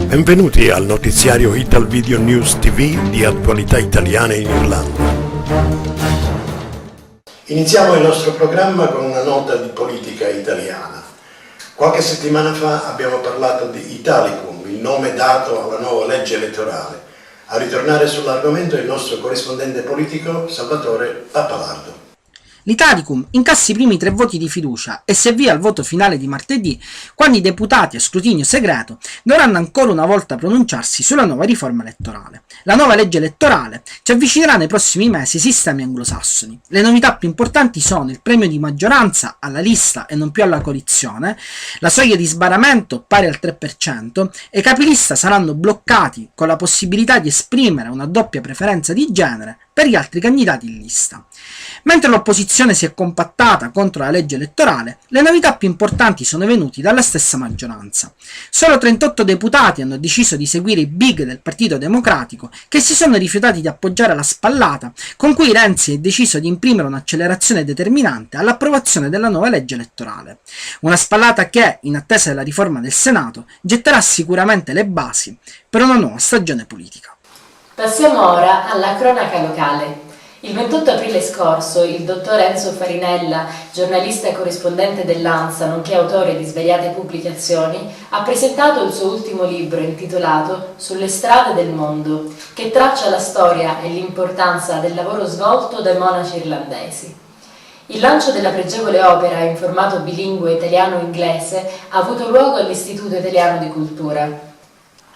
Benvenuti al notiziario Italvideonews TV di Attualità Italiane in Irlanda. Iniziamo il nostro programma con una nota di politica italiana. Qualche settimana fa abbiamo parlato di Italicum, il nome dato alla nuova legge elettorale. A ritornare sull'argomento il nostro corrispondente politico Salvatore Pappalardo. L'Italicum incassa i primi 3 voti di fiducia e si avvia al voto finale di martedì, quando i deputati a scrutinio segreto dovranno ancora una volta pronunciarsi sulla nuova riforma elettorale. La nuova legge elettorale ci avvicinerà nei prossimi mesi ai sistemi anglosassoni. Le novità più importanti sono il premio di maggioranza alla lista e non più alla coalizione, la soglia di sbarramento pari al 3% e i capilista saranno bloccati con la possibilità di esprimere una doppia preferenza di genere per gli altri candidati in lista. Mentre l'opposizione si è compattata contro la legge elettorale, le novità più importanti sono venute dalla stessa maggioranza. Solo 38 deputati hanno deciso di seguire i big del Partito Democratico, che si sono rifiutati di appoggiare la spallata con cui Renzi ha deciso di imprimere un'accelerazione determinante all'approvazione della nuova legge elettorale. Una spallata che, in attesa della riforma del Senato, getterà sicuramente le basi per una nuova stagione politica. Passiamo ora alla cronaca locale. Il 28 aprile scorso il dottor Enzo Farinella, giornalista e corrispondente dell'ANSA, nonché autore di svariate pubblicazioni, ha presentato il suo ultimo libro intitolato Sulle strade del mondo, che traccia la storia e l'importanza del lavoro svolto dai monaci irlandesi. Il lancio della pregevole opera in formato bilingue italiano-inglese ha avuto luogo all'Istituto Italiano di Cultura.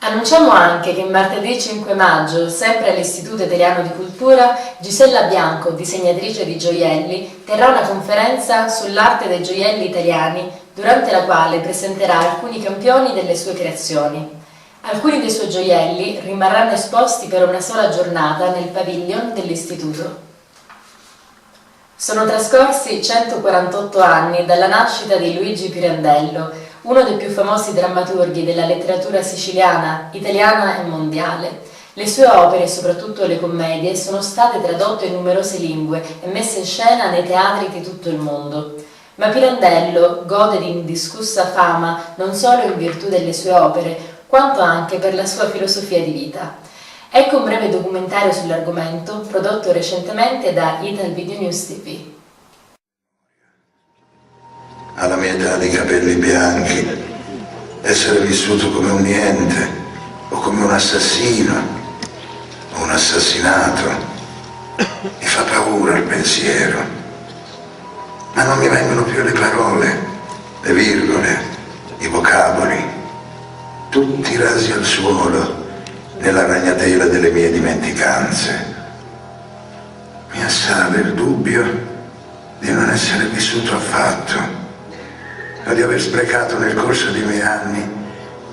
Annunciamo anche che martedì 5 maggio, sempre all'Istituto Italiano di Cultura, Gisella Bianco, disegnatrice di gioielli, terrà una conferenza sull'arte dei gioielli italiani, durante la quale presenterà alcuni campioni delle sue creazioni. Alcuni dei suoi gioielli rimarranno esposti per una sola giornata nel pavilion dell'Istituto. Sono trascorsi 148 anni dalla nascita di Luigi Pirandello, uno dei più famosi drammaturghi della letteratura siciliana, italiana e mondiale. Le sue opere, soprattutto le commedie, sono state tradotte in numerose lingue e messe in scena nei teatri di tutto il mondo. Ma Pirandello gode di indiscussa fama non solo in virtù delle sue opere, quanto anche per la sua filosofia di vita. Ecco un breve documentario sull'argomento, prodotto recentemente da Italvideonews TV. Alla mia età di capelli bianchi, essere vissuto come un niente, o come un assassino, o un assassinato, mi fa paura il pensiero. Ma non mi vengono più le parole, le virgole, i vocaboli, tutti rasi al suolo nella ragnatela delle mie dimenticanze. Mi assale il dubbio di non essere vissuto affatto, o di aver sprecato nel corso dei miei anni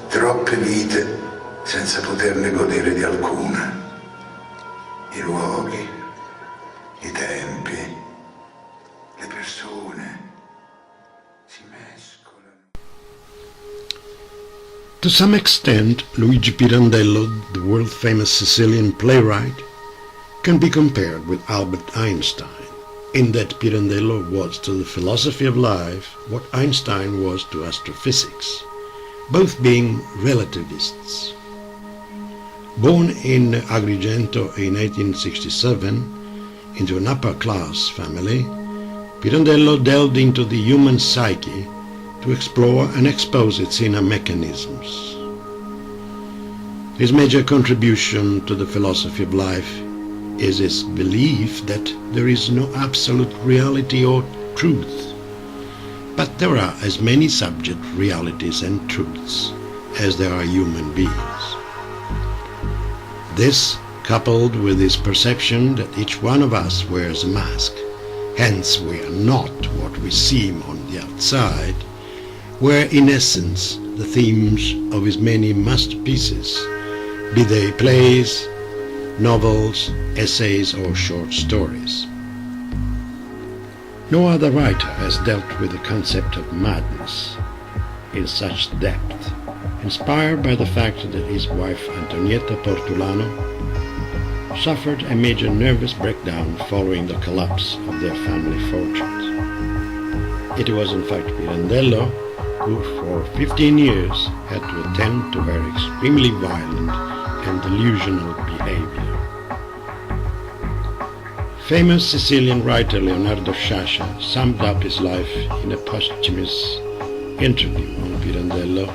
troppe vite senza poterne godere di alcuna. I luoghi, i tempi, le persone si mescolano. To some extent, Luigi Pirandello, the world-famous Sicilian playwright, can be compared with Albert Einstein, in that Pirandello was to the philosophy of life what Einstein was to astrophysics, both being relativists. Born in Agrigento in 1867 into an upper-class family, Pirandello delved into the human psyche to explore and expose its inner mechanisms. His major contribution to the philosophy of life is his belief that there is no absolute reality or truth, but there are as many subject realities and truths as there are human beings. This, coupled with his perception that each one of us wears a mask, hence we are not what we seem on the outside, were in essence the themes of his many masterpieces, be they plays, novels, essays or short stories. No other writer has dealt with the concept of madness in such depth, inspired by the fact that his wife Antonietta Portulano suffered a major nervous breakdown following the collapse of their family fortunes. It was in fact Pirandello who for 15 years had to attend to her extremely violent and delusional behavior. Famous Sicilian writer Leonardo Sciascia summed up his life in a posthumous interview on Pirandello,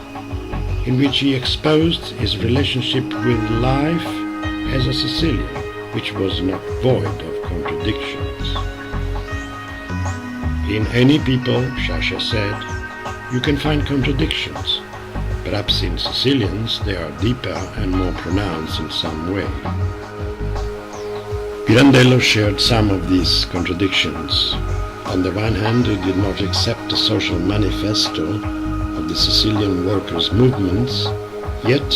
in which he exposed his relationship with life as a Sicilian, which was not void of contradictions. In any people, Sciascia said, you can find contradictions. Perhaps in Sicilians they are deeper and more pronounced in some way. Pirandello shared some of these contradictions. On the one hand, he did not accept the social manifesto of the Sicilian workers' movements, yet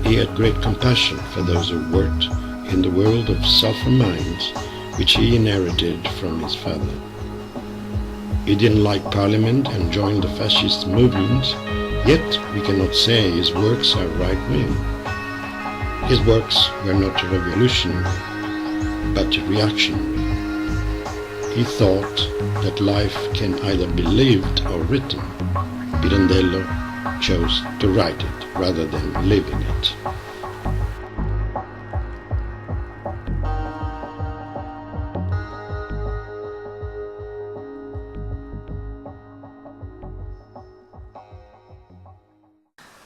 he had great compassion for those who worked in the world of softer minds which he inherited from his father. He didn't like Parliament and joined the fascist movement, yet we cannot say his works are right-wing. His works were not revolutionary, but reactionary. He thought that life can either be lived or written. Pirandello chose to write it rather than live in it.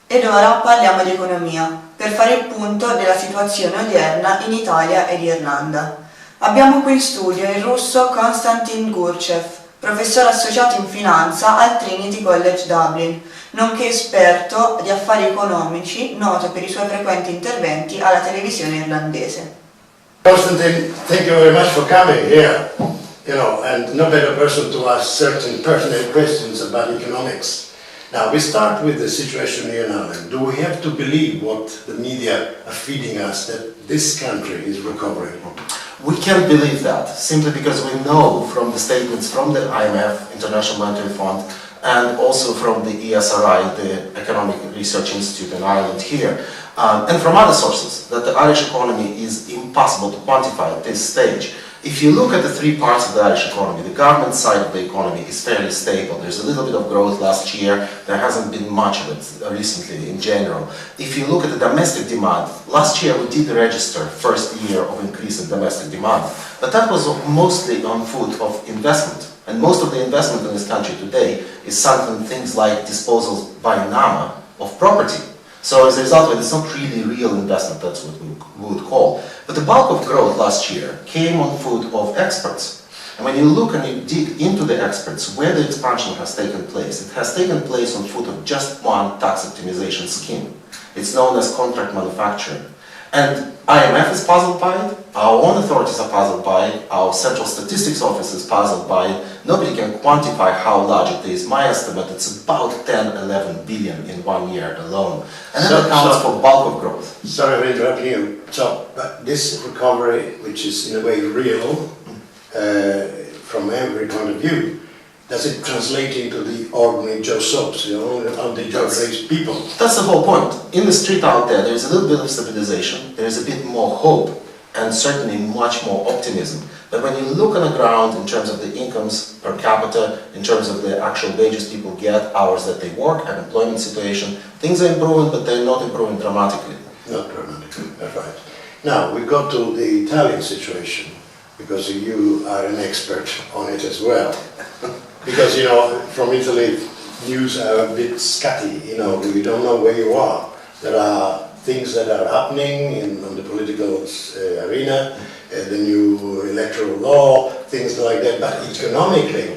Ed ora parliamo di economia, per fare il punto della situazione odierna in Italia ed Irlanda. Abbiamo qui in studio il russo Konstantin Gurchev, professore associato in finanza al Trinity College Dublin, nonché esperto di affari economici, noto per i suoi frequenti interventi alla televisione irlandese. Konstantin, thank you very much for coming here. And no better person to ask certain pertinent questions about economics. Now, we start with the situation here now. Do we have to believe what the media are feeding us, that this country is recovering? We can't believe that, simply because we know from the statements from the IMF, International Monetary Fund, and also from the ESRI, the Economic Research Institute in Ireland here, and from other sources, that the Irish economy is impossible to quantify at this stage. If you look at the three parts of the Irish economy, the government side of the economy is fairly stable. There's a little bit of growth last year. There hasn't been much of it recently in general. If you look at the domestic demand, last year we did register first year of increase in domestic demand, but that was mostly on foot of investment. And most of the investment in this country today is sunk in things like disposals by NAMA of property. So as a result of it, it's not really real investment, that's what we would call. But the bulk of growth last year came on foot of exports. And when you look and you dig into the exports, where the expansion has taken place, it has taken place on foot of just one tax optimization scheme. It's known as contract manufacturing. And IMF is puzzled by it, our own authorities are puzzled by it, our Central Statistics Office is puzzled by it. Nobody can quantify how large it is. My estimate, it's about 10-11 billion in 1 year alone. And that accounts for bulk of growth. Sorry for interrupting you. So, this recovery, which is in a way real, from every point of view, does it translate into the ordinary Joe Soaps, on the job-raised people? That's the whole point. In the street out there, there's a little bit of stabilization, there's a bit more hope, and certainly much more optimism. But when you look on the ground in terms of the incomes per capita, in terms of the actual wages people get, hours that they work, and employment situation, things are improving, but they're not improving dramatically. Not dramatically, that's right. Now, we go to the Italian situation, because you are an expert on it as well. Because, from Italy, news are a bit scatty, we don't know where you are. There are things that are happening on the political arena, the new electoral law, things like that, but economically,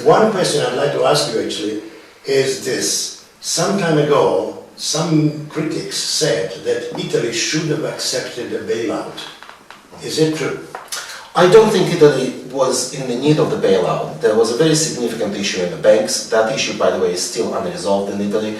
one question I'd like to ask you actually is this. Some time ago, some critics said that Italy should have accepted a bailout. Is it true? I don't think Italy was in the need of the bailout. There was a very significant issue in the banks. That issue, by the way, is still unresolved in Italy.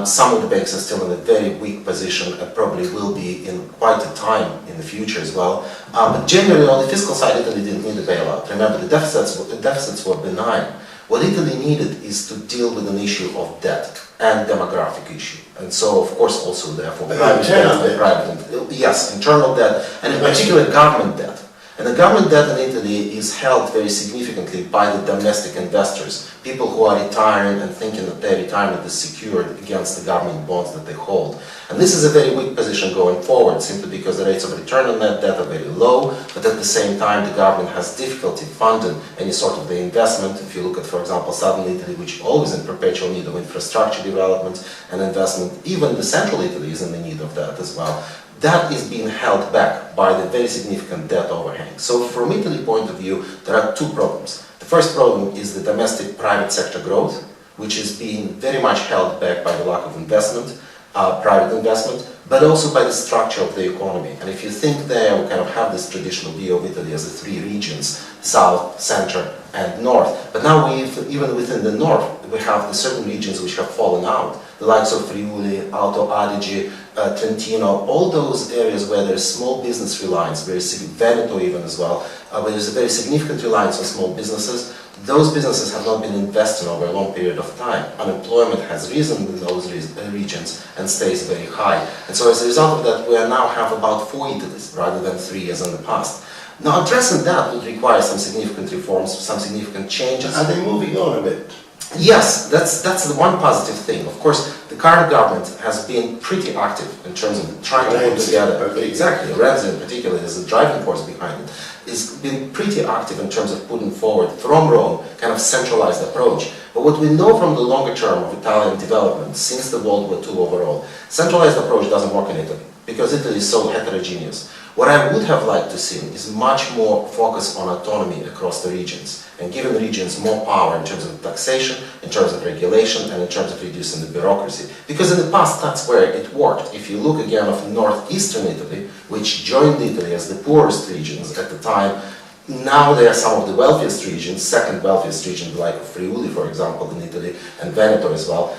Some of the banks are still in a very weak position and probably will be in quite a time in the future as well. But generally, on the fiscal side, Italy didn't need a bailout. Remember, the deficits were benign. What Italy needed is to deal with an issue of debt and demographic issue. And so, of course, also therefore, internal debt. Yes, internal debt, and in particular government debt. And the government debt in Italy is held very significantly by the domestic investors, people who are retiring and thinking that their retirement is secured against the government bonds that they hold. And this is a very weak position going forward, simply because the rates of return on net debt are very low, but at the same time the government has difficulty funding any sort of the investment. If you look at, for example, southern Italy, which is always in perpetual need of infrastructure development and investment, even the central Italy is in the need of that as well. That is being held back by the very significant debt overhang. So from Italy's point of view, there are two problems. The first problem is the domestic private sector growth, which is being very much held back by the lack of investment, private investment, but also by the structure of the economy. And if you think there, we kind of have this traditional view of Italy as the three regions, south, center, and north. But now even within the north, we have the certain regions which have fallen out. The likes of Friuli, Alto Adige, Trentino, all those areas where there's small business reliance, Veneto even as well, where there's a very significant reliance on small businesses. Those businesses have not been invested over a long period of time. Unemployment has risen in those regions and stays very high. And so as a result of that, we now have about 4 Italys rather than 3 as in the past. Now addressing that would require some significant reforms, some significant changes. Are they moving on a bit? Yes, that's the one positive thing. Of course, the current government has been pretty active in terms of trying to put together, exactly, Renzi in particular is the driving force behind it, has been pretty active in terms of putting forward from Rome kind of centralized approach. But what we know from the longer term of Italian development since the World War II overall, centralized approach doesn't work in Italy because Italy is so heterogeneous. What I would have liked to see is much more focus on autonomy across the regions and giving the regions more power in terms of taxation, in terms of regulation, and in terms of reducing the bureaucracy. Because in the past, that's where it worked. If you look again of northeastern Italy, which joined Italy as the poorest regions at the time, now they are some of the wealthiest regions, second wealthiest region like Friuli, for example, in Italy, and Veneto as well.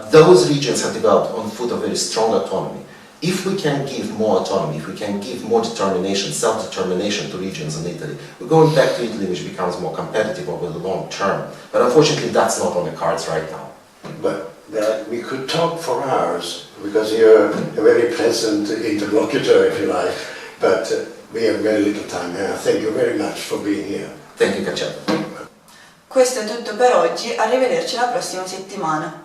Those regions have developed on foot of very strong autonomy. If we can give more autonomy, if we can give more determination, self-determination to regions in Italy, we're going back to Italy, which becomes more competitive over the long term. But unfortunately, that's not on the cards right now. But we could talk for hours, because you're a very pleasant interlocutor, if you like, but we have very little time now. Thank you very much for being here. Thank you, Cacciato. Questo è tutto per oggi, arrivederci la prossima settimana.